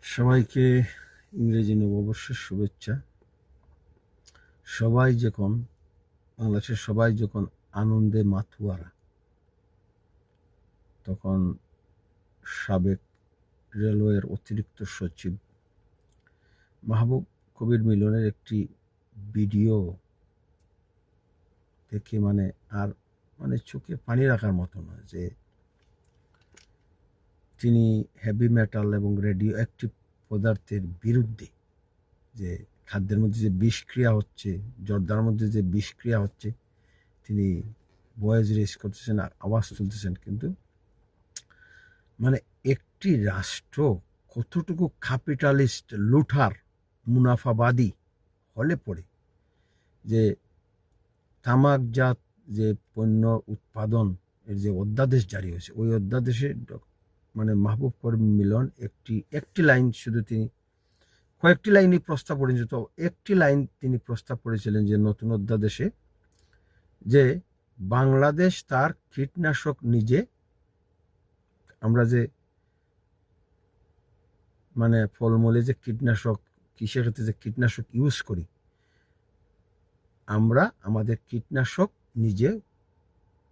সবাইকে ইংরেজি নববর্ষের শুভেচ্ছা। বাংলাদেশের সবাই যখন আনন্দে মাতোয়ারা, তখন সাবেক রেলওয়ের অতিরিক্ত সচিব মাহবুব কবির মিলনের একটি ভিডিও দেখে চোখে পানি রাখার মতো না, যে তিনি হেভি মেটাল এবং রেডিও অ্যাক্টিভ পদার্থের বিরুদ্ধে, যে খাদ্যের মধ্যে যে বিষক্রিয়া হচ্ছে, জর্দার মধ্যে যে বিষক্রিয়া হচ্ছে, তিনি ভয়েস রেজ করতেছেন, আওয়াজ তুলতেছেন। কিন্তু একটি রাষ্ট্র কতটুকু ক্যাপিটালিস্ট, লুঠার, মুনাফাবাদী হলে পড়ে যে তামাকজাত যে পণ্য উৎপাদন এর যে অধ্যাদেশ জারি হয়েছে, ওই অধ্যাদেশে মাহবুব করিম মিলন একটি লাইন শুধু তিনি, কয়েকটি লাইনই প্রস্তাব করেছেন, তো একটি লাইন তিনি প্রস্তাব করেছিলেন যে নতুন অধ্যাদেশে যে বাংলাদেশ তার কীটনাশক নিজে, আমরা যে ফলমূলে যে কীটনাশক, কৃষির ক্ষেত্রে যে কীটনাশক ইউজ করি, আমরা আমাদের কীটনাশক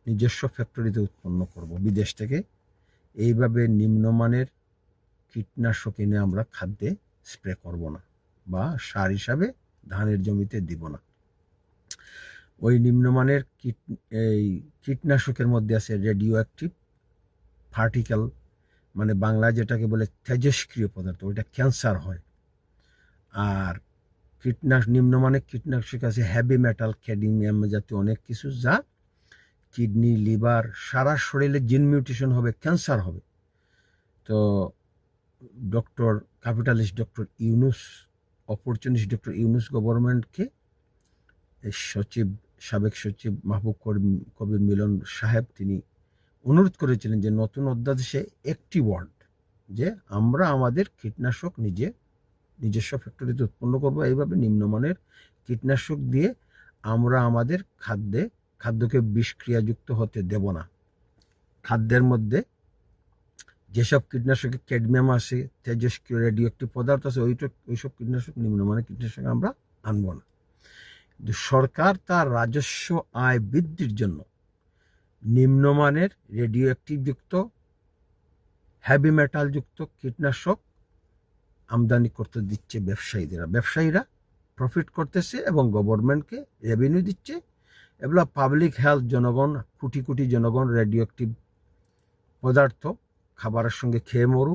নিজস্ব ফ্যাক্টরিতে উৎপন্ন করব, বিদেশ থেকে এইভাবে নিম্নমানের কীটনাশক এনে আমরা খাদ্যে স্প্রে করব না, বা সার হিসাবে ধানের জমিতে দিব না। ওই নিম্নমানের কীটনাশকের মধ্যে আছে রেডিও অ্যাক্টিভ পার্টিকেল, বাংলা যেটাকে বলে তেজস্ক্রিয় পদার্থ, ওইটা ক্যান্সার হয়। আর নিম্নমানের কীটনাশক আছে হেভি মেটাল, ক্যাডমিয়াম জাতীয় অনেক কিছু, যা কিডনি, লিভার, সারা শরীরে জিন মিউটেশন হবে, ক্যান্সার হবে। তো অপরচুনিস্ট ডক্টর ইউনুস গভর্নমেন্টকে সাবেক সচিব মাহবুব কবির মিলন সাহেব তিনি অনুরোধ করেছিলেন যে নতুন অধ্যাদেশে একটি ওয়ার্ড, যে আমরা আমাদের কীটনাশক নিজস্ব ফ্যাক্টরিতে উৎপন্ন করবো, এইভাবে নিম্নমানের কীটনাশক দিয়ে আমরা আমাদের খাদ্যকে বিষক্রিয়াযুক্ত হতে দেব না। খাদ্যের মধ্যে যেসব কীটনাশকে ক্যাডমিয়াম আছে, তেজস্ক্রিয় রেডিও অ্যাক্টিভ পদার্থ আছে, ওইসব কীটনাশক, নিম্নমানের কীটনাশক আমরা আনবো না। কিন্তু সরকার তার রাজস্ব আয় বৃদ্ধির জন্য নিম্নমানের রেডিও অ্যাক্টিভ যুক্ত, হেভি মেটাল যুক্ত কীটনাশক আমদানি করতে দিচ্ছে ব্যবসায়ীরা প্রফিট করতেছে এবং গভর্নমেন্টকে রেভিনিউ দিচ্ছে। এগুলো পাবলিক হেলথ, জনগণ, কোটি কোটি জনগণ রেডিও অ্যাক্টিভ পদার্থ খাবারের সঙ্গে খেয়ে মরুক,